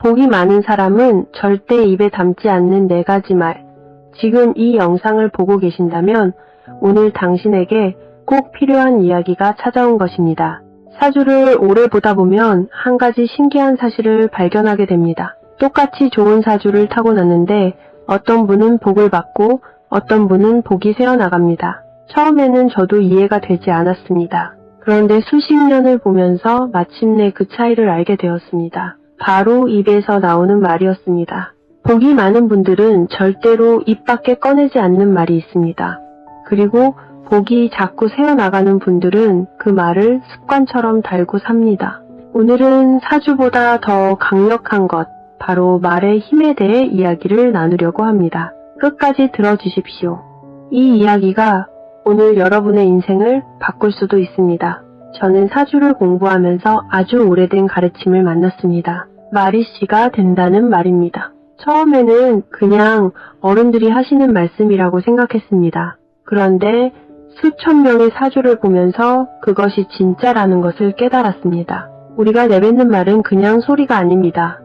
복이 많은 사람은 절대 입에 담지 않는 4가지 말. 지금 이 영상을 보고 계신다면 오늘 당신에게 꼭 필요한 이야기가 찾아온 것입니다. 사주를 오래 보다 보면 한 가지 신기한 사실을 발견하게 됩니다. 똑같이 좋은 사주를 타고났는데 어떤 분은 복을 받고 어떤 분은 복이 새어나갑니다. 처음에는 저도 이해가 되지 않았습니다. 그런데 수십 년을 보면서 마침내 그 차이를 알게 되었습니다. 바로 입에서 나오는 말이었습니다. 복이 많은 분들은 절대로 입 밖에 꺼내지 않는 말이 있습니다. 그리고 복이 자꾸 새어나가는 분들은 그 말을 습관처럼 달고 삽니다. 오늘은 사주보다 더 강력한 것, 바로 말의 힘에 대해 이야기를 나누려고 합니다. 끝까지 들어주십시오. 이 이야기가 오늘 여러분의 인생을 바꿀 수도 있습니다. 저는 사주를 공부하면서 아주 오래된 가르침을 만났습니다. 말이 씨가 된다는 말입니다. 처음에는 그냥 어른들이 하시는 말씀이라고 생각했습니다. 그런데 수천 명의 사주를 보면서 그것이 진짜라는 것을 깨달았습니다. 우리가 내뱉는 말은 그냥 소리가 아닙니다.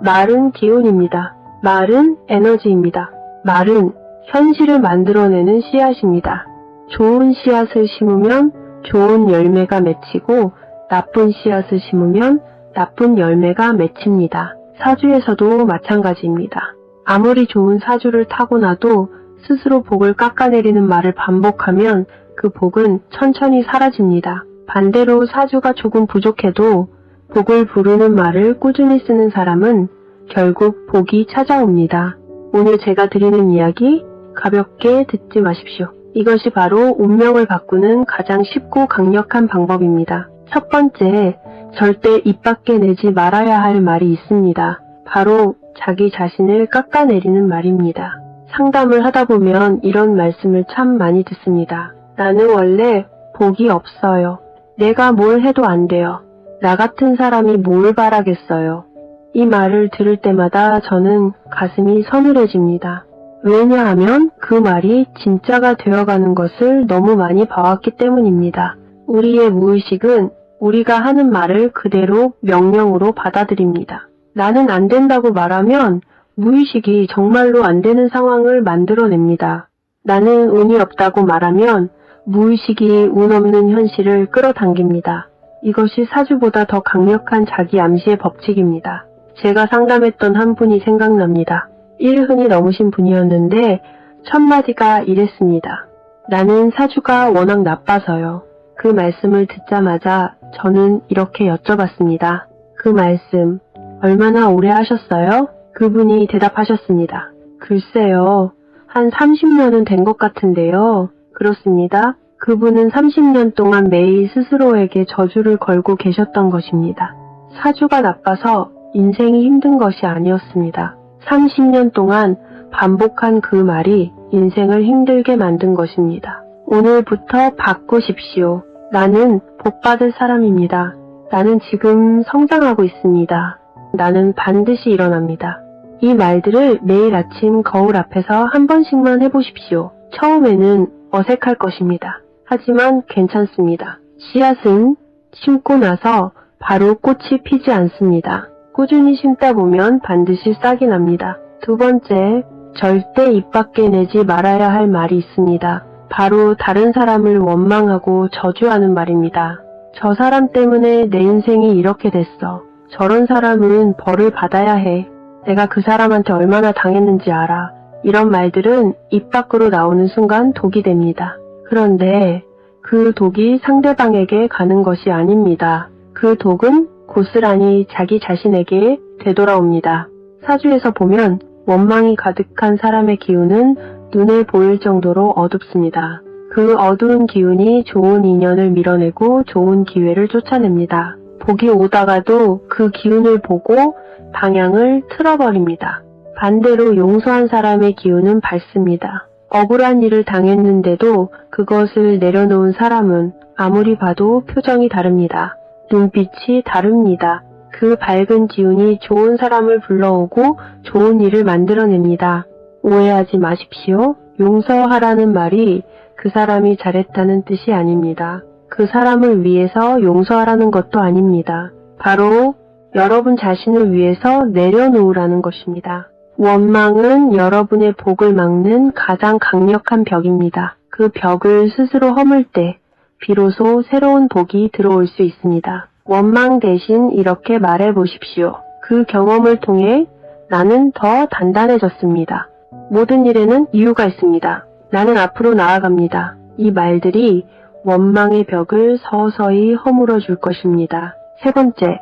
말은 기운입니다. 말은 에너지입니다. 말은 현실을 만들어내는 씨앗입니다. 좋은 씨앗을 심으면 좋은 열매가 맺히고 나쁜 씨앗을 심으면 나쁜 열매가 맺힙니다. 사주에서도 마찬가지입니다. 아무리 좋은 사주를 타고나도 스스로 복을 깎아내리는 말을 반복하면 그 복은 천천히 사라집니다. 반대로 사주가 조금 부족해도 복을 부르는 말을 꾸준히 쓰는 사람은 결국 복이 찾아옵니다. 오늘 제가 드리는 이야기 가볍게 듣지 마십시오. 이것이 바로 운명을 바꾸는 가장 쉽고 강력한 방법입니다. 첫 번째, 절대 입 밖에 내지 말아야 할 말이 있습니다. 바로 자기 자신을 깎아내리는 말입니다. 상담을 하다 보면 이런 말씀을 참 많이 듣습니다. 나는 원래 복이 없어요. 내가 뭘 해도 안 돼요. 나 같은 사람이 뭘 바라겠어요. 이 말을 들을 때마다 저는 가슴이 서늘해집니다. 왜냐하면 그 말이 진짜가 되어가는 것을 너무 많이 봐왔기 때문입니다. 우리의 무의식은 우리가 하는 말을 그대로 명령으로 받아들입니다. 나는 안 된다고 말하면 무의식이 정말로 안 되는 상황을 만들어냅니다. 나는 운이 없다고 말하면 무의식이 운 없는 현실을 끌어당깁니다. 이것이 사주보다 더 강력한 자기 암시의 법칙입니다. 제가 상담했던 한 분이 생각납니다. 일흔이 넘으신 분이었는데 첫 마디가 이랬습니다. 나는 사주가 워낙 나빠서요. 그 말씀을 듣자마자 저는 이렇게 여쭤봤습니다. 그 말씀 얼마나 오래 하셨어요? 그분이 대답하셨습니다. 글쎄요, 한 30년은 된 것 같은데요. 그렇습니다. 그분은 30년 동안 매일 스스로에게 저주를 걸고 계셨던 것입니다. 사주가 나빠서 인생이 힘든 것이 아니었습니다. 30년 동안 반복한 그 말이 인생을 힘들게 만든 것입니다. 오늘부터 바꾸십시오. 나는 복받을 사람입니다. 나는 지금 성장하고 있습니다. 나는 반드시 일어납니다. 이 말들을 매일 아침 거울 앞에서 한 번씩만 해보십시오. 처음에는 어색할 것입니다. 하지만 괜찮습니다. 씨앗은 심고 나서 바로 꽃이 피지 않습니다. 꾸준히 심다 보면 반드시 싹이 납니다. 두 번째, 절대 입 밖에 내지 말아야 할 말이 있습니다. 바로 다른 사람을 원망하고 저주하는 말입니다. 저 사람 때문에 내 인생이 이렇게 됐어. 저런 사람은 벌을 받아야 해. 내가 그 사람한테 얼마나 당했는지 알아. 이런 말들은 입 밖으로 나오는 순간 독이 됩니다. 그런데 그 독이 상대방에게 가는 것이 아닙니다. 그 독은 고스란히 자기 자신에게 되돌아옵니다. 사주에서 보면 원망이 가득한 사람의 기운은 눈에 보일 정도로 어둡습니다. 그 어두운 기운이 좋은 인연을 밀어내고 좋은 기회를 쫓아냅니다. 복이 오다가도 그 기운을 보고 방향을 틀어버립니다. 반대로 용서한 사람의 기운은 밝습니다. 억울한 일을 당했는데도 그것을 내려놓은 사람은 아무리 봐도 표정이 다릅니다. 눈빛이 다릅니다. 그 밝은 기운이 좋은 사람을 불러오고 좋은 일을 만들어냅니다. 오해하지 마십시오. 용서하라는 말이 그 사람이 잘했다는 뜻이 아닙니다. 그 사람을 위해서 용서하라는 것도 아닙니다. 바로 여러분 자신을 위해서 내려놓으라는 것입니다. 원망은 여러분의 복을 막는 가장 강력한 벽입니다. 그 벽을 스스로 허물 때 비로소 새로운 복이 들어올 수 있습니다. 원망 대신 이렇게 말해 보십시오. 그 경험을 통해 나는 더 단단해졌습니다. 모든 일에는 이유가 있습니다. 나는 앞으로 나아갑니다. 이 말들이 원망의 벽을 서서히 허물어 줄 것입니다. 세 번째,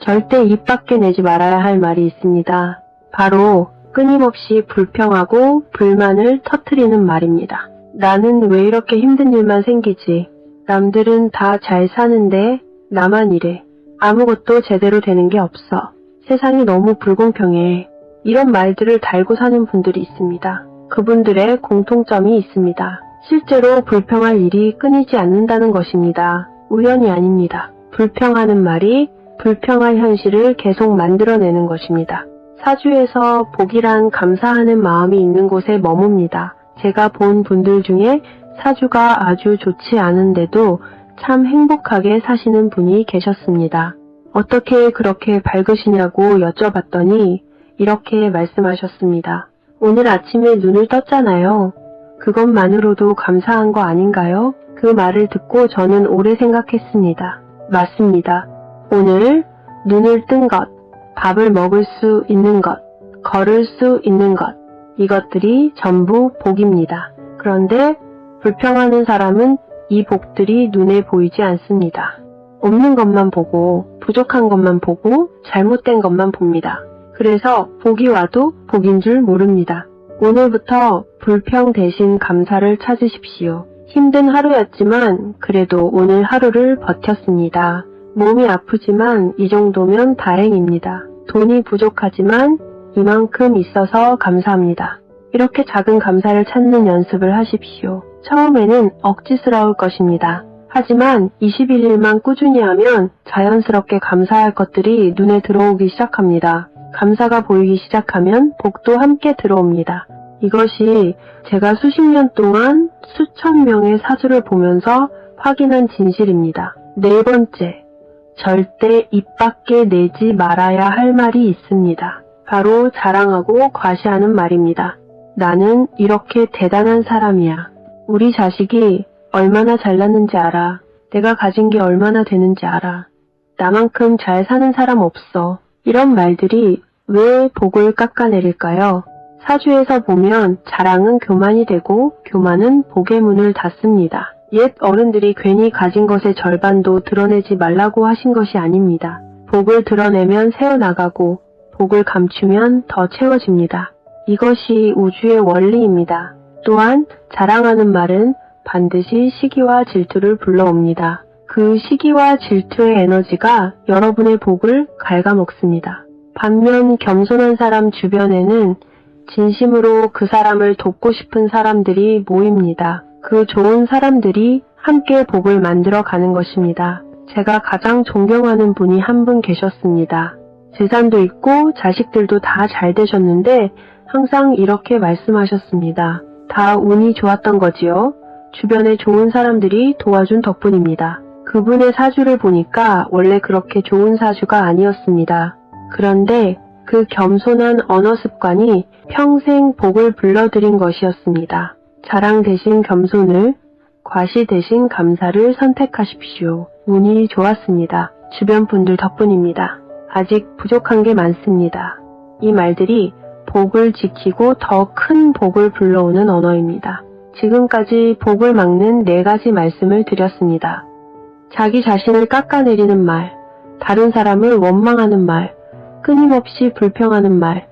절대 입 밖에 내지 말아야 할 말이 있습니다. 바로 끊임없이 불평하고 불만을 터뜨리는 말입니다. 나는 왜 이렇게 힘든 일만 생기지? 남들은 다 잘 사는데 나만 이래. 아무것도 제대로 되는 게 없어. 세상이 너무 불공평해. 이런 말들을 달고 사는 분들이 있습니다. 그분들의 공통점이 있습니다. 실제로 불평할 일이 끊이지 않는다는 것입니다. 우연이 아닙니다. 불평하는 말이 불평할 현실을 계속 만들어내는 것입니다. 사주에서 복이란 감사하는 마음이 있는 곳에 머뭅니다. 제가 본 분들 중에 사주가 아주 좋지 않은데도 참 행복하게 사시는 분이 계셨습니다. 어떻게 그렇게 밝으시냐고 여쭤봤더니 이렇게 말씀하셨습니다. 오늘 아침에 눈을 떴잖아요. 그것만으로도 감사한 거 아닌가요? 그 말을 듣고 저는 오래 생각했습니다. 맞습니다. 오늘 눈을 뜬 것, 밥을 먹을 수 있는 것, 걸을 수 있는 것, 이것들이 전부 복입니다. 그런데 불평하는 사람은 이 복들이 눈에 보이지 않습니다. 없는 것만 보고, 부족한 것만 보고, 잘못된 것만 봅니다. 그래서 복이 와도 복인 줄 모릅니다. 오늘부터 불평 대신 감사를 찾으십시오. 힘든 하루였지만 그래도 오늘 하루를 버텼습니다. 몸이 아프지만 이 정도면 다행입니다. 돈이 부족하지만 이만큼 있어서 감사합니다. 이렇게 작은 감사를 찾는 연습을 하십시오. 처음에는 억지스러울 것입니다. 하지만 21일만 꾸준히 하면 자연스럽게 감사할 것들이 눈에 들어오기 시작합니다. 감사가 보이기 시작하면 복도 함께 들어옵니다. 이것이 제가 수십 년 동안 수천 명의 사주를 보면서 확인한 진실입니다. 네 번째, 절대 입 밖에 내지 말아야 할 말이 있습니다. 바로 자랑하고 과시하는 말입니다. 나는 이렇게 대단한 사람이야. 우리 자식이 얼마나 잘났는지 알아. 내가 가진 게 얼마나 되는지 알아. 나만큼 잘 사는 사람 없어. 이런 말들이 왜 복을 깎아내릴까요? 사주에서 보면 자랑은 교만이 되고 교만은 복의 문을 닫습니다. 옛 어른들이 괜히 가진 것의 절반도 드러내지 말라고 하신 것이 아닙니다. 복을 드러내면 새어나가고 복을 감추면 더 채워집니다. 이것이 우주의 원리입니다. 또한 자랑하는 말은 반드시 시기와 질투를 불러옵니다. 그 시기와 질투의 에너지가 여러분의 복을 갉아먹습니다. 반면 겸손한 사람 주변에는 진심으로 그 사람을 돕고 싶은 사람들이 모입니다. 그 좋은 사람들이 함께 복을 만들어 가는 것입니다. 제가 가장 존경하는 분이 한 분 계셨습니다. 재산도 있고 자식들도 다 잘 되셨는데 항상 이렇게 말씀하셨습니다. 다 운이 좋았던 거지요. 주변에 좋은 사람들이 도와준 덕분입니다. 그분의 사주를 보니까 원래 그렇게 좋은 사주가 아니었습니다. 그런데 그 겸손한 언어 습관이 평생 복을 불러들인 것이었습니다. 자랑 대신 겸손을, 과시 대신 감사를 선택하십시오. 운이 좋았습니다. 주변 분들 덕분입니다. 아직 부족한 게 많습니다. 이 말들이 복을 지키고 더 큰 복을 불러오는 언어입니다. 지금까지 복을 막는 4가지 말씀을 드렸습니다. 자기 자신을 깎아내리는 말, 다른 사람을 원망하는 말, 끊임없이 불평하는 말,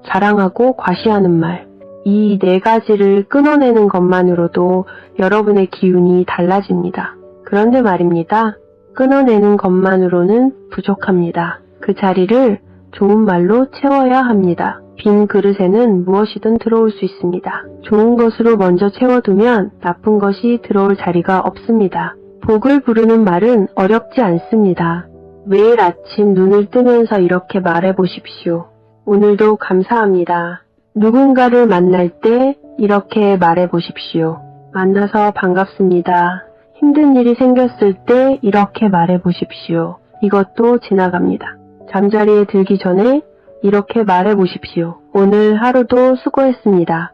자랑하고 과시하는 말, 이 4가지를 끊어내는 것만으로도 여러분의 기운이 달라집니다. 그런데 말입니다. 끊어내는 것만으로는 부족합니다. 그 자리를 좋은 말로 채워야 합니다. 빈 그릇에는 무엇이든 들어올 수 있습니다. 좋은 것으로 먼저 채워두면 나쁜 것이 들어올 자리가 없습니다. 복을 부르는 말은 어렵지 않습니다. 매일 아침 눈을 뜨면서 이렇게 말해보십시오. 오늘도 감사합니다. 누군가를 만날 때 이렇게 말해보십시오. 만나서 반갑습니다. 힘든 일이 생겼을 때 이렇게 말해보십시오. 이것도 지나갑니다. 잠자리에 들기 전에 이렇게 말해보십시오. 오늘 하루도 수고했습니다.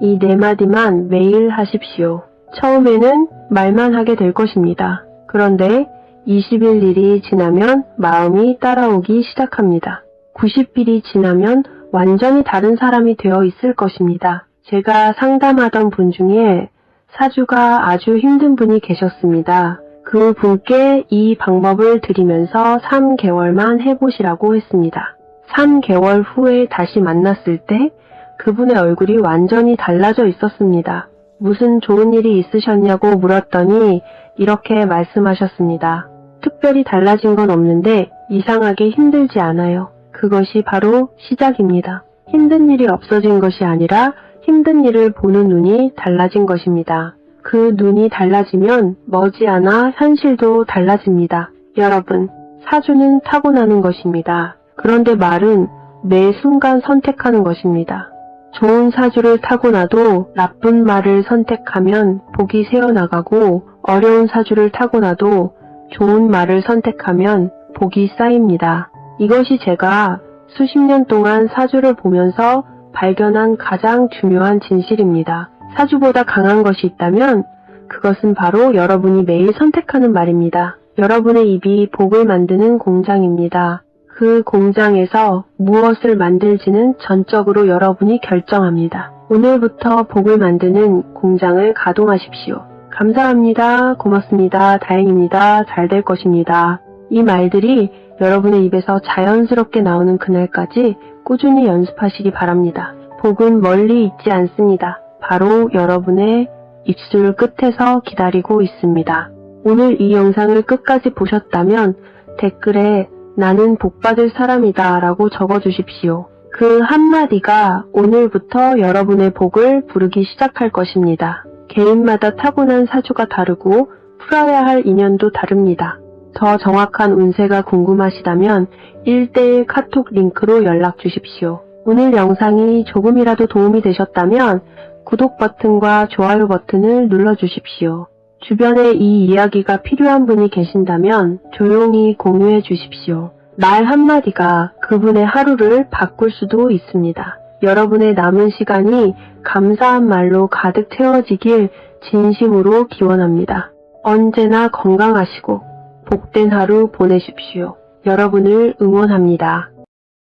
이 네 마디만 매일 하십시오. 처음에는 말만 하게 될 것입니다. 그런데 20일 일이 지나면 마음이 따라오기 시작합니다. 90일이 지나면 완전히 다른 사람이 되어 있을 것입니다. 제가 상담하던 분 중에 사주가 아주 힘든 분이 계셨습니다. 그 분께 이 방법을 드리면서 3개월만 해보시라고 했습니다. 3개월 후에 다시 만났을 때 그분의 얼굴이 완전히 달라져 있었습니다. 무슨 좋은 일이 있으셨냐고 물었더니 이렇게 말씀하셨습니다. 특별히 달라진 건 없는데 이상하게 힘들지 않아요. 그것이 바로 시작입니다. 힘든 일이 없어진 것이 아니라 힘든 일을 보는 눈이 달라진 것입니다. 그 눈이 달라지면 머지않아 현실도 달라집니다. 여러분, 사주는 타고나는 것입니다. 그런데 말은 매 순간 선택하는 것입니다. 좋은 사주를 타고나도 나쁜 말을 선택하면 복이 새어나가고 어려운 사주를 타고나도 좋은 말을 선택하면 복이 쌓입니다. 이것이 제가 수십 년 동안 사주를 보면서 발견한 가장 중요한 진실입니다. 사주보다 강한 것이 있다면 그것은 바로 여러분이 매일 선택하는 말입니다. 여러분의 입이 복을 만드는 공장입니다. 그 공장에서 무엇을 만들지는 전적으로 여러분이 결정합니다. 오늘부터 복을 만드는 공장을 가동하십시오. 감사합니다. 고맙습니다. 다행입니다. 잘 될 것입니다. 이 말들이 여러분의 입에서 자연스럽게 나오는 그날까지 꾸준히 연습하시기 바랍니다. 복은 멀리 있지 않습니다. 바로 여러분의 입술 끝에서 기다리고 있습니다. 오늘 이 영상을 끝까지 보셨다면 댓글에 나는 복받을 사람이다 라고 적어주십시오. 그 한마디가 오늘부터 여러분의 복을 부르기 시작할 것입니다. 개인마다 타고난 사주가 다르고 풀어야 할 인연도 다릅니다. 더 정확한 운세가 궁금하시다면 1:1 카톡 링크로 연락 주십시오. 오늘 영상이 조금이라도 도움이 되셨다면 구독 버튼과 좋아요 버튼을 눌러주십시오. 주변에 이 이야기가 필요한 분이 계신다면 조용히 공유해 주십시오. 말 한마디가 그분의 하루를 바꿀 수도 있습니다. 여러분의 남은 시간이 감사한 말로 가득 채워지길 진심으로 기원합니다. 언제나 건강하시고 복된 하루 보내십시오. 여러분을 응원합니다.